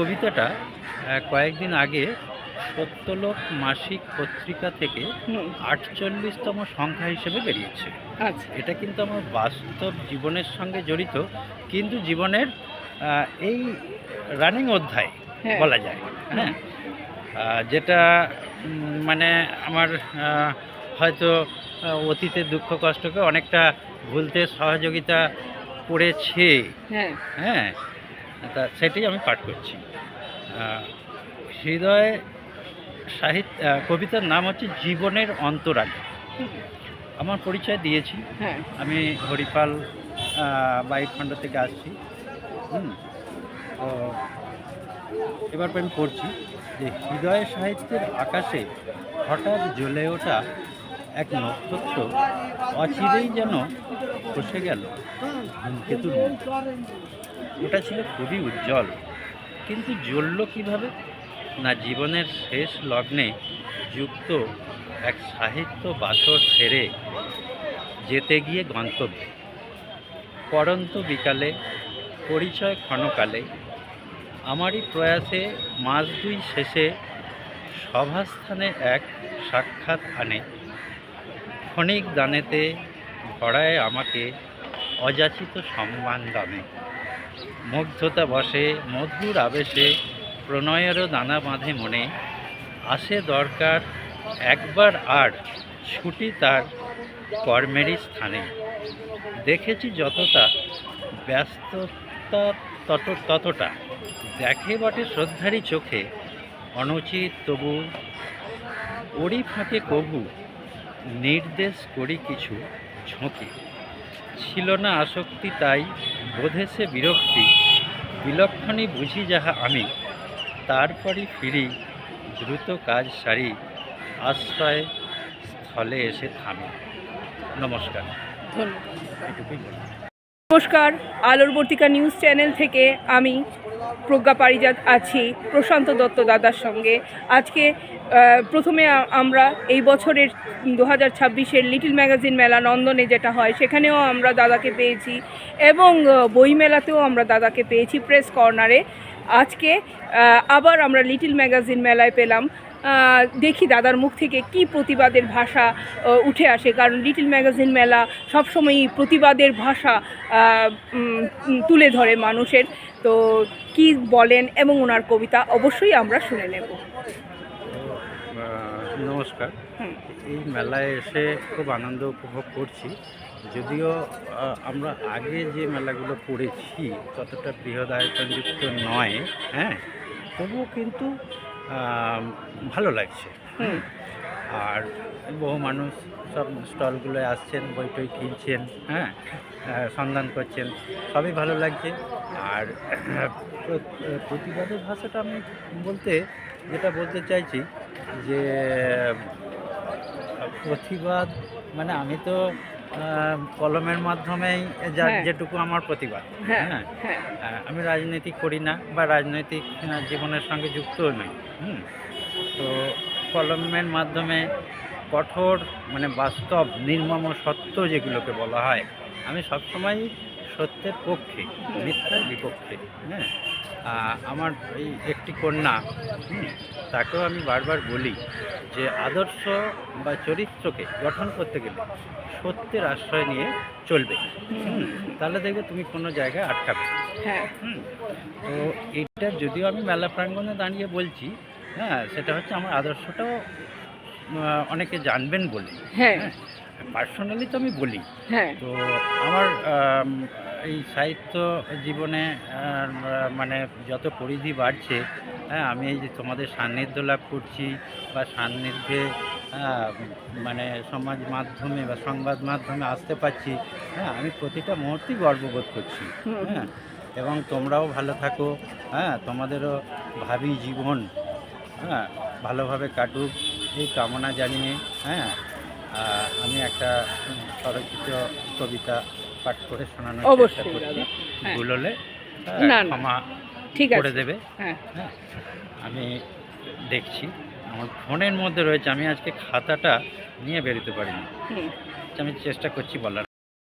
কবিতাটা কয়েকদিন আগে সত্যলোক মাসিক পত্রিকা থেকে হুম। ৪৮তম সংখ্যা হিসেবে বেরিয়েছে। আচ্ছা। এটা কিন্তু আমার বাস্তব জীবনের সঙ্গে জড়িত, কিন্তু জীবনের এই রানিং অধ্যায় হ্যাঁ। বলা যায়। হুম। হ্যাঁ, যেটা মানে আমার হয়তো অতীতের দুঃখ কষ্টকে অনেকটা ভুলতে সহযোগিতা করেছে। হ্যাঁ। হ্যাঁ, তা সেটাই আমি পাঠ করছি। হৃদয় কবিতার নাম হচ্ছে জীবনের অন্তরালে। হুম। আমার পরিচয় দিয়েছি, হ্যাঁ। আমি হরিপাল বাইখণ্ড থেকে আসছি। হুম, তো এবার আমি পড়ছি যে হৃদয় সাহিত্যের আকাশে হঠাৎ জ্বলে ওঠা এক নক্ষত্র অচিরেই যেন খসে গেল ধূমকেতুর মতো। ওটা ছিল খুবই উজ্জ্বল, কিন্তু জ্বলল কীভাবে? না, জীবনের শেষ লগ্নে যুক্ত এক সাহিত্য বাসর সেরে যেতে গিয়ে গন্তব্যে পড়ন্ত বিকালে, পরিচয় ক্ষণকালে, আমারই প্রয়াসে মাস দুই শেষে সভাস্থানে এক সাক্ষাৎ আনে। ক্ষণিক দানেতে ভরায় আমাকে অযাচিত সম্মান দামে। মুগ্ধতা বসে মধুর আবেশে, প্রণয়েরও দানা বাঁধে মনে। আসে দরকার একবার আর ছুটি তার কর্মেরই স্থানে। দেখেছি যতটা ব্যস্ততা ততটা দেখে বটে শ্রদ্ধারই চোখে। অনুচিত তবু ওরই ফাঁকে কবু নির্দেশ করি কিছু ঝোঁকে। ছিল না আসক্তি তাই বোধেছে বিরক্তি, বিলক্ষণই বুঝি যাহা আমি। তারপরই ফিরি দ্রুত কাজ সারি, আশ্রয় স্থলে এসে থামি। নমস্কার। ধন্যবাদ। এটুকুই বলি। নমস্কার, আলোর বর্তিকা নিউজ চ্যানেল থেকে আমি প্রজ্ঞা পারিজাত আছি প্রশান্ত দত্ত দাদার সঙ্গে। আজকে প্রথমে আমরা এই বছরের 2026-এর লিটল ম্যাগাজিন মেলা নন্দনে যেটা হয় সেখানেও আমরা দাদাকে পেয়েছি, এবং বইমেলাতেও আমরা দাদাকে পেয়েছি প্রেস কর্নারে। আজকে আবার আমরা লিটল ম্যাগাজিন মেলায় পেলাম। দেখি দাদার মুখ থেকে কি প্রতিবাদের ভাষা উঠে আসে, কারণ লিটল ম্যাগাজিন মেলা সবসময়ই প্রতিবাদের ভাষা তুলে ধরে মানুষের। তো কি বলেন এবং ওনার কবিতা অবশ্যই আমরা শুনে নেব। নমস্কার। এই মেলায় এসে খুব আনন্দ উপভোগ করছি। যদিও আমরা আগে যে মেলাগুলো করেছি ততটা বৃহৎ আয়তনযুক্ত নয়, হ্যাঁ, তবুও কিন্তু ভালো লাগছে। আর বহু মানুষ সব স্টলগুলোয় আসছেন, বই টই কিনছেন, হ্যাঁ, সন্ধান করছেন, সবই ভালো লাগছে। আর প্রতিবাদের ভাষাটা আমি যেটা বলতে চাইছি যে প্রতিবাদ মানে আমি তো কলমের মাধ্যমেই যেটুকু আমার প্রতিবাদ। হ্যাঁ, আমি রাজনীতি করি না বা রাজনৈতিক জীবনের সঙ্গে যুক্তও নই। তো কলমের মাধ্যমে কঠোর মানে বাস্তব নির্মম সত্য যেগুলোকে বলা হয়, আমি সবসময় সত্যের পক্ষে, মিথ্যার বিপক্ষে। হ্যাঁ, আমার এই একটি কন্যা, তাকেও আমি বারবার বলি যে আদর্শ বা চরিত্রকে গঠন করতে গেলে সত্যের আশ্রয় নিয়ে চলবে, তাহলে দেখবে তুমি কোনো জায়গায় আটকাবে। তো এটা যদিও আমি মেলা প্রাঙ্গণে দাঁড়িয়ে বলছি, হ্যাঁ, সেটা হচ্ছে আমার আদর্শটাও অনেকে জানবেন বলে। হ্যাঁ, পার্সোনালি তো আমি বলি। তো আমার এই সাহিত্য জীবনে মানে যত পরিধি বাড়ছে, হ্যাঁ, আমি এই যে তোমাদের সান্নিধ্য লাভ করছি বা সান্নিধ্যে মানে সমাজ মাধ্যমে বা সংবাদ মাধ্যমে আসতে পারছি, হ্যাঁ, আমি প্রতিটা মুহূর্তেই গর্ববোধ করছি। হ্যাঁ, এবং তোমরাও ভালো থাকো, হ্যাঁ, তোমাদেরও ভাবি জীবন, হ্যাঁ, ভালোভাবে কাটুক এই কামনা জানিয়ে, হ্যাঁ, আমি একটা স্বরচিত কবিতা পাঠ করে শোনানোর চেষ্টা করছি। ভুল হলে ক্ষমা করে দেবে। হ্যাঁ, আমি দেখছি আমার ফোনের মধ্যে রয়েছে, আমি আজকে খাতাটা নিয়ে বেরোতে পারিনি, আমি চেষ্টা করছি বলার।